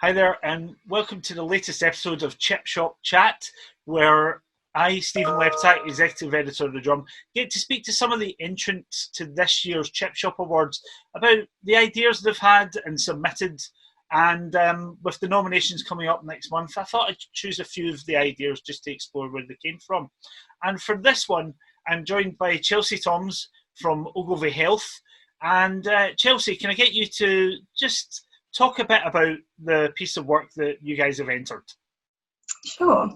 Hi there, and welcome to the latest episode of Chip Shop Chat, where I, Stephen Lepitak, Executive Editor of The Drum, get to speak to some of the entrants to this year's Chip Shop Awards about the ideas they've had and submitted. And with the nominations coming up next month, I thought I'd choose a few of the ideas just to explore where they came from. And for this one, I'm joined by Chelsey Toms from Ogilvy Health. And Chelsey, can I get you to just talk a bit about the piece of work that you guys have entered? Sure.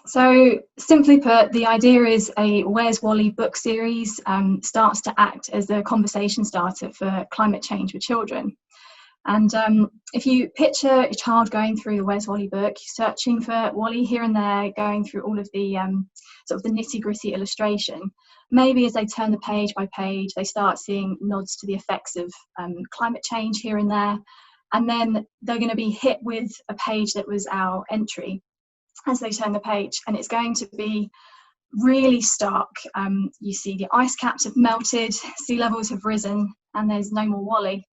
So simply put, the idea is a Where's Wally book series starts to act as a conversation starter for climate change with children. And if you picture a child going through the Where's Wally book, searching for Wally here and there, going through all of the sort of the nitty-gritty illustration, maybe as they turn the page by page, they start seeing nods to the effects of climate change here and there. And then they're going to be hit with a page that was our entry as they turn the page. And it's going to be really stark. You see the ice caps have melted, sea levels have risen, and there's no more Wally.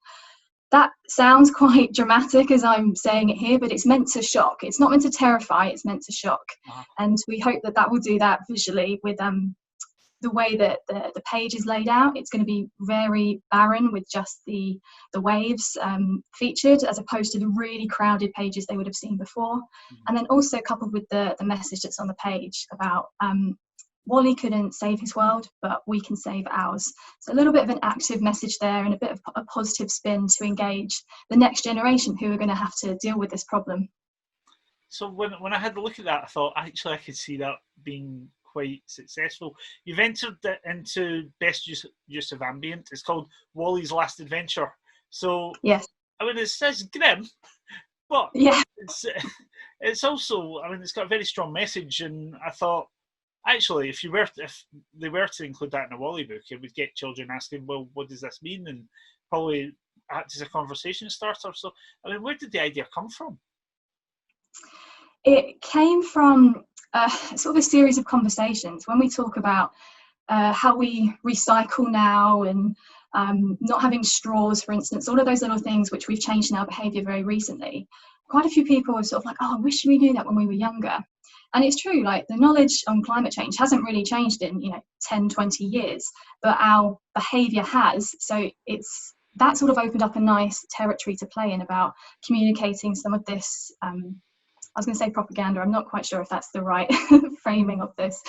That sounds quite dramatic as I'm saying it here, but it's meant to shock. It's not meant to terrify, it's meant to shock. Wow. And we hope that that will do that visually with the way that the page is laid out. It's going to be very barren with just the waves featured, as opposed to the really crowded pages they would have seen before. Mm-hmm. And then also coupled with the message that's on the page about Wally couldn't save his world, but we can save ours. So a little bit of an active message there and a bit of a positive spin to engage the next generation who are going to have to deal with this problem. So when I had a look at that, I thought actually I could see that being quite successful. You've entered into Best Use of Ambient. It's called Wally's Last Adventure. So yes, I mean it's grim, but yeah, it's also, I mean, it's got a very strong message. And I thought actually if they were to include that in a Wally book, it would get children asking, well, what does this mean? And probably act as a conversation starter. So I mean, where did the idea come from? It came from sort of a series of conversations when we talk about how we recycle now and not having straws, for instance, all of those little things which we've changed in our behaviour very recently. Quite a few people are sort of like, oh, I wish we knew that when we were younger. And it's true, like the knowledge on climate change hasn't really changed in 10, 20 years, but our behaviour has. So that sort of opened up a nice territory to play in about communicating some of this I was going to say propaganda. I'm not quite sure if that's the right framing of this,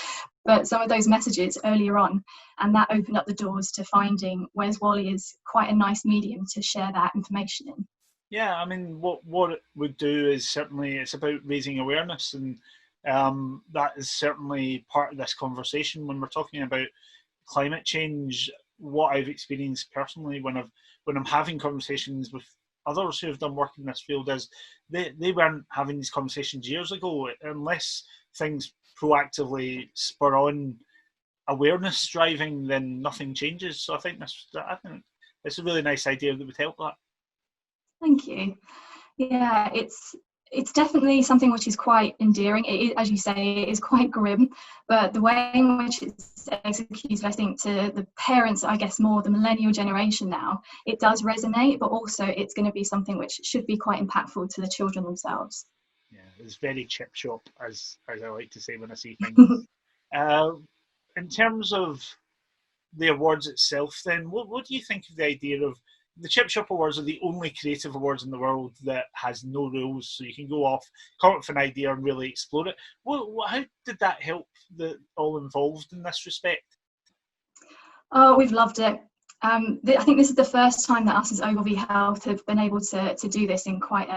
but some of those messages earlier on, and that opened up the doors to finding Where's Wally is quite a nice medium to share that information in. Yeah, I mean, what it would do is certainly it's about raising awareness, and that is certainly part of this conversation when we're talking about climate change. What I've experienced personally when I'm having conversations with others who have done work in this field is they weren't having these conversations years ago. Unless things proactively spur on awareness driving, then nothing changes. So I think it's a really nice idea that would help that. Thank you. Yeah, it's definitely something which is quite endearing. It is, as you say, it is quite grim, but the way in which it's executed, I think, to the parents, I guess more the millennial generation now, it does resonate, but also it's going to be something which should be quite impactful to the children themselves. Yeah, it's very chip shop, as I like to say when I see things. In terms of the awards itself, then, what do you think of the idea of the Chip Shop Awards are the only creative awards in the world that has no rules, so you can go off, come up with an idea and really explore it. How did that help all involved in this respect? Oh, we've loved it. I think this is the first time that us as Ogilvy Health have been able to do this in quite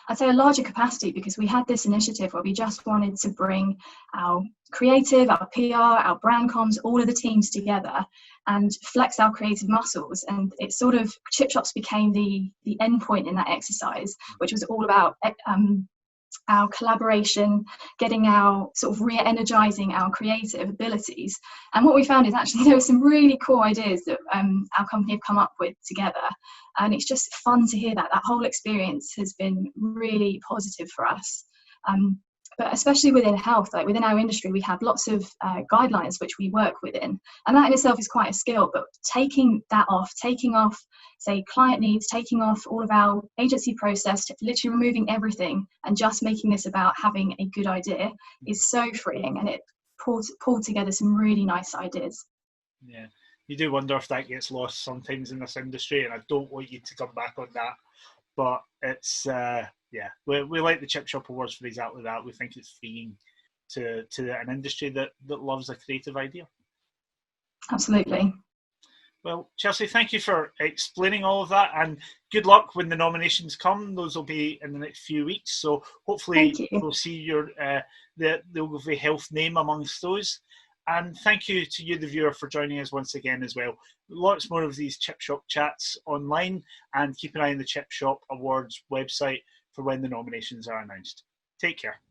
I'd say a larger capacity, because we had this initiative where we just wanted to bring our creative, our PR, our brand comms, all of the teams together and flex our creative muscles. And it sort of, Chip Shops became the end point in that exercise, which was all about our collaboration, getting our sort of re-energizing our creative abilities. And what we found is actually there were some really cool ideas that our company have come up with together, and it's just fun to hear that whole experience has been really positive for us. But especially within health, like within our industry, we have lots of guidelines which we work within, and that in itself is quite a skill. But taking off, say, client needs, taking off all of our agency process, literally removing everything, and just making this about having a good idea is so freeing, and it pulled together some really nice ideas. Yeah, you do wonder if that gets lost sometimes in this industry, and I don't want you to come back on that. But it's yeah, we like the Chip Shop Awards for exactly that. We think it's freeing to an industry that loves a creative idea. Absolutely. Well, Chelsey, thank you for explaining all of that, and good luck when the nominations come. Those will be in the next few weeks, so hopefully we'll see your the Ogilvy Health name amongst those. And thank you to you, the viewer, for joining us once again as well. Lots more of these Chip Shop chats online, and keep an eye on the Chip Shop Awards website for when the nominations are announced. Take care.